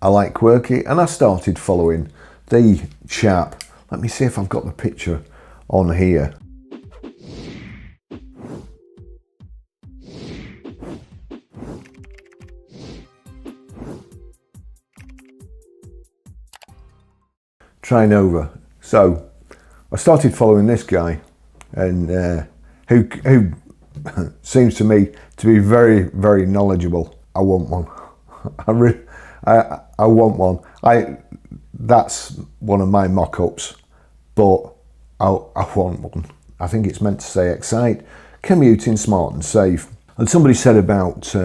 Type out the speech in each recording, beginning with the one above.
I like quirky, and I started following the chap. Let me see if I've got the picture on here. Trying over. So I started following this guy, and who seems to me to be very, very knowledgeable. I want one. I want one. That's one of my mock-ups, but I want one. I think it's meant to say xCite, commuting smart and safe. And somebody said about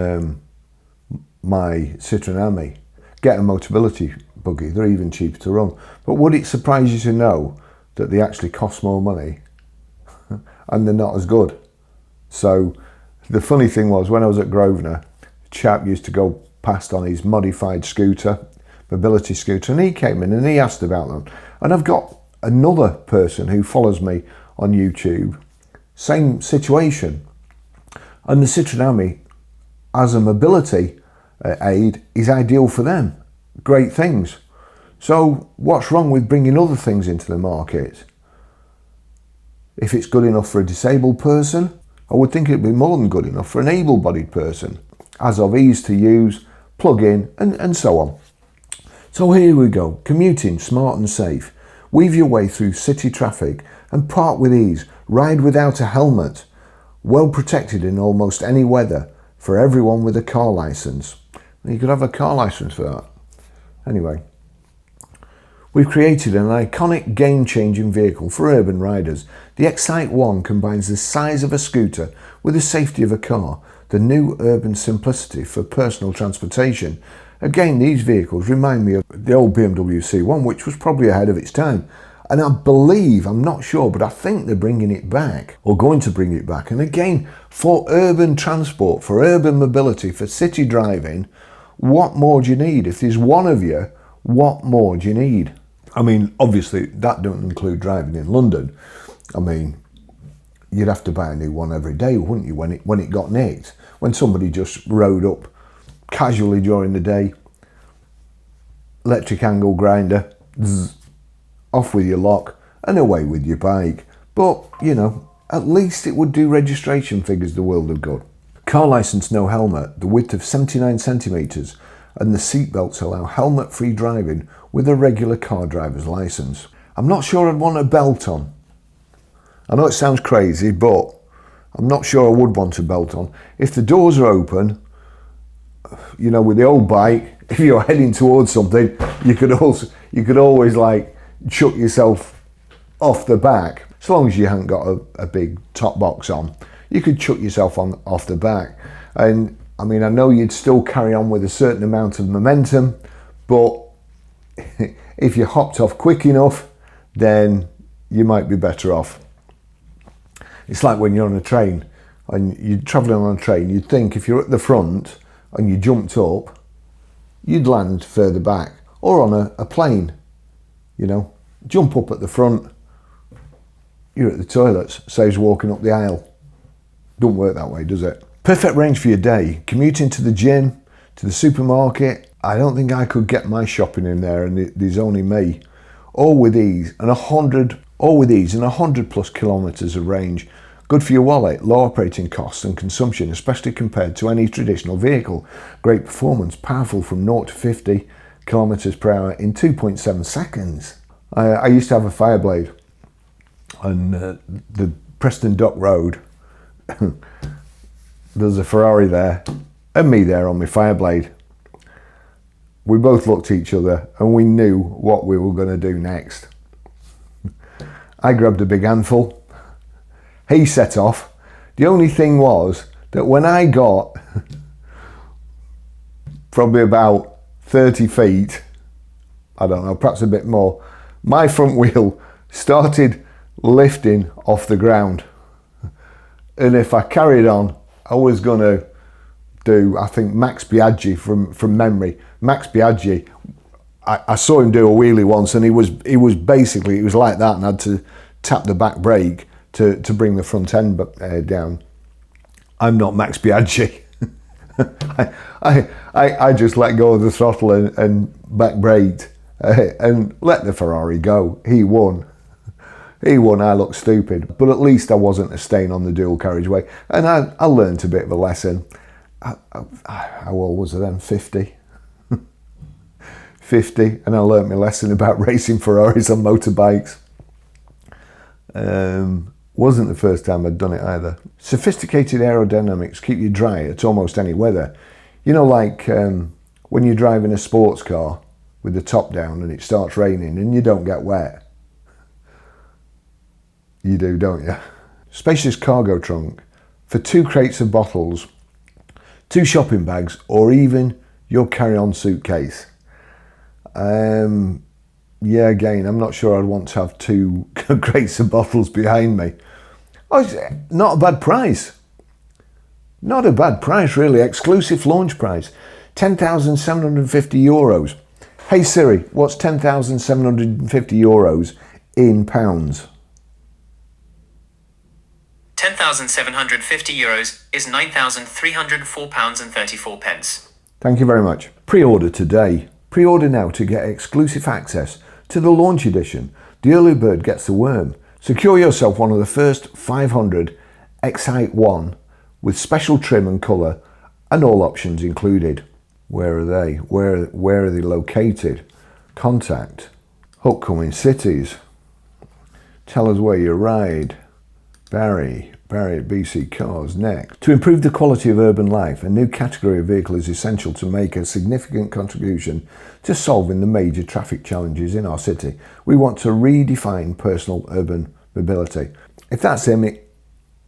my Citroen Ami, get a Motability buggy, they're even cheaper to run. But would it surprise you to know that they actually cost more money and they're not as good? So the funny thing was, when I was at Grosvenor, a chap used to go past on his modified scooter, mobility scooter, and he came in and he asked about them. And I've got another person who follows me on YouTube, same situation. And the Citroen Ami, as a mobility aid, is ideal for them. Great things. So what's wrong with bringing other things into the market? If it's good enough for a disabled person, I would think it'd be more than good enough for an able-bodied person, as of ease to use, plug in, and so on. So here we go, commuting smart and safe. Weave your way through city traffic and park with ease. Ride without a helmet. Well protected in almost any weather for everyone with a car licence. You could have a car licence for that. Anyway, we've created an iconic game-changing vehicle for urban riders. The xCite One combines the size of a scooter with the safety of a car, the new urban simplicity for personal transportation. Again, these vehicles remind me of the old BMW C1, which was probably ahead of its time. And I believe, I'm not sure, but I think they're bringing it back, or going to bring it back. And again, for urban transport, for urban mobility, for city driving, what more do you need? If there's one of you, what more do you need? I mean, obviously, that don't include driving in London. I mean, you'd have to buy a new one every day, wouldn't you, when it got nicked? When somebody just rode up casually during the day, electric angle grinder, zzz, off with your lock and away with your bike. But, you know, at least it would do registration figures the world of good. Car licence, no helmet, the width of 79 centimetres, and the seat belts allow helmet-free driving with a regular car driver's licence. I'm not sure I'd want a belt on. I know it sounds crazy, but I'm not sure I would want a belt on. If the doors are open, you know, with the old bike, if you're heading towards something, you could always like chuck yourself off the back. As long as you haven't got a big top box on, you could chuck yourself off the back. And I mean, I know you'd still carry on with a certain amount of momentum, but if you hopped off quick enough, then you might be better off. It's like when you're on a train and you're travelling on a train, you'd think if you're at the front and you jumped up, you'd land further back. Or on a plane, you know, jump up at the front, you're at the toilets, saves walking up the aisle. Don't work that way, does it? Perfect range for your day. Commuting to the gym, to the supermarket. I don't think I could get my shopping in there, and there's only me. All with ease and 100 plus kilometres of range. Good for your wallet, low operating costs and consumption, especially compared to any traditional vehicle. Great performance, powerful from 0 to 50 kilometres per hour in 2.7 seconds. I used to have a Fireblade, and the Preston Dock Road, there's a Ferrari there and me there on my Fireblade. We both looked at each other and we knew what we were going to do next. I grabbed a big handful, he set off. The only thing was that when I got probably about 30 feet, I don't know, perhaps a bit more, my front wheel started lifting off the ground. And if I carried on, I was going to do, I think, Max Biaggi from memory. Max Biaggi, I saw him do a wheelie once, and he was basically, it was like that, and I had to tap the back brake to bring the front end down. I'm not Max Biaggi. I just let go of the throttle and back braked and let the Ferrari go. He won. He won. I looked stupid, but at least I wasn't a stain on the dual carriageway, and I learned a bit of a lesson. How old was I then? 50. 50, and I learnt my lesson about racing Ferraris on motorbikes. Wasn't the first time I'd done it either. Sophisticated aerodynamics keep you dry at almost any weather. You know, like when you're driving a sports car with the top down and it starts raining and you don't get wet. You do, don't you? Spacious cargo trunk for 2 crates of bottles, 2 shopping bags, or even your carry-on suitcase. Yeah, again, I'm not sure I'd want to have 2 crates of bottles behind me. Oh, it's not a bad price. Not a bad price, really. Exclusive launch price, €10,750. Hey Siri, what's €10,750 in pounds? €10,750 is £9,304.34. Thank you very much. Pre-order today. Pre-order now to get exclusive access to the launch edition. The early bird gets the worm. Secure yourself one of the first 500 xCite 1 with special trim and colour and all options included. Where are they? Where are they located? Contact. Upcoming cities. Tell us where you ride. Barry at BC Cars next. To improve the quality of urban life, a new category of vehicle is essential to make a significant contribution to solving the major traffic challenges in our city. We want to redefine personal urban mobility. If that's him,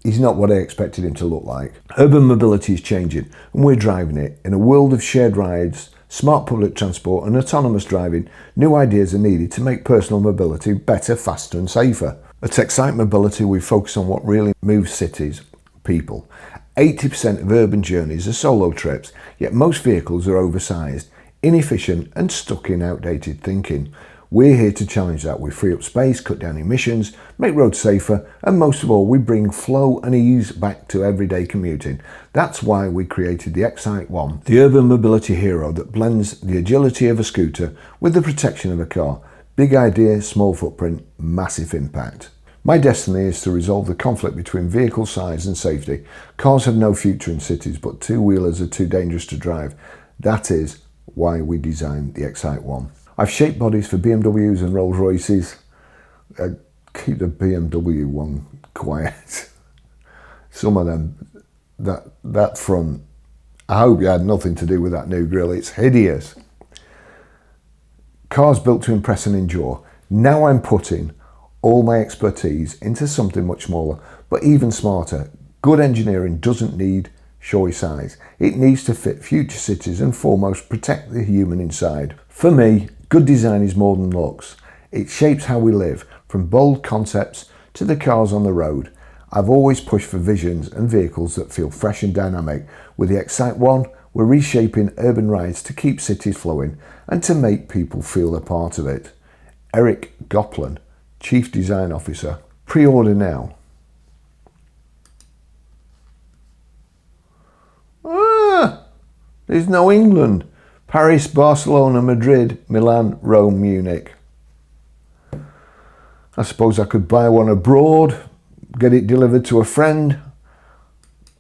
he's not what I expected him to look like. Urban mobility is changing, and we're driving it. In a world of shared rides, smart public transport and autonomous driving, new ideas are needed to make personal mobility better, faster and safer. At xCite Mobility, we focus on what really moves cities, people. 80% of urban journeys are solo trips, yet most vehicles are oversized, inefficient and stuck in outdated thinking. We're here to challenge that. We free up space, cut down emissions, make roads safer, and most of all, we bring flow and ease back to everyday commuting. That's why we created the xCite 1, the urban mobility hero that blends the agility of a scooter with the protection of a car. Big idea, small footprint, massive impact. My destiny is to resolve the conflict between vehicle size and safety. Cars have no future in cities, but two-wheelers are too dangerous to drive. That is why we designed the xCite 1. I've shaped bodies for BMWs and Rolls Royces. Keep the BMW one quiet. Some of them, that front, I hope you had nothing to do with that new grille. It's hideous. Cars built to impress and endure. Now I'm putting all my expertise into something much smaller, but even smarter. Good engineering doesn't need showy size. It needs to fit future cities and foremost protect the human inside. For me, good design is more than looks. It shapes how we live, from bold concepts to the cars on the road. I've always pushed for visions and vehicles that feel fresh and dynamic. With the xCite 1, we're reshaping urban rides to keep cities flowing and to make people feel a part of it. Eric Goplan, Chief Design Officer. Pre-order now. There's no England. Paris, Barcelona, Madrid, Milan, Rome, Munich. I suppose I could buy one abroad, get it delivered to a friend,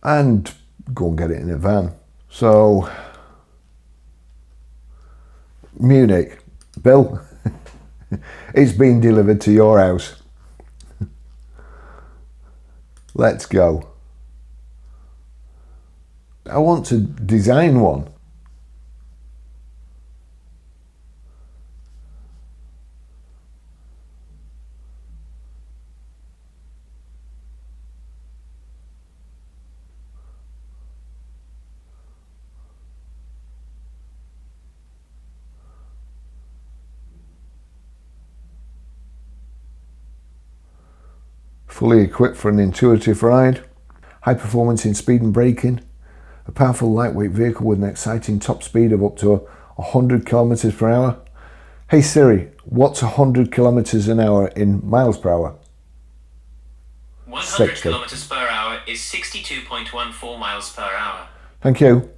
and go and get it in a van. So, Munich, Bill, it's been delivered to your house. Let's go. I want to design one. Fully equipped for an intuitive ride, high performance in speed and braking, a powerful lightweight vehicle with an exciting top speed of up to 100 kilometers per hour. Hey Siri, what's 100 kilometers an hour in miles per hour? 100 kilometers per hour is 62.14 miles per hour. Thank you.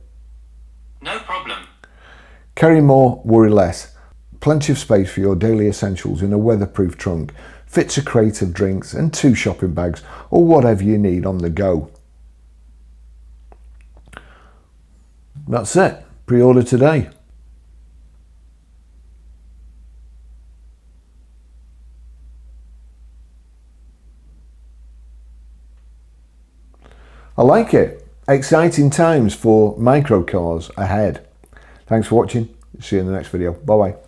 No problem. Carry more, worry less. Plenty of space for your daily essentials in a weatherproof trunk. Fits a crate of drinks and 2 shopping bags or whatever you need on the go. That's it. Pre-order today. I like it. Exciting times for microcars ahead. Thanks for watching. See you in the next video. Bye bye.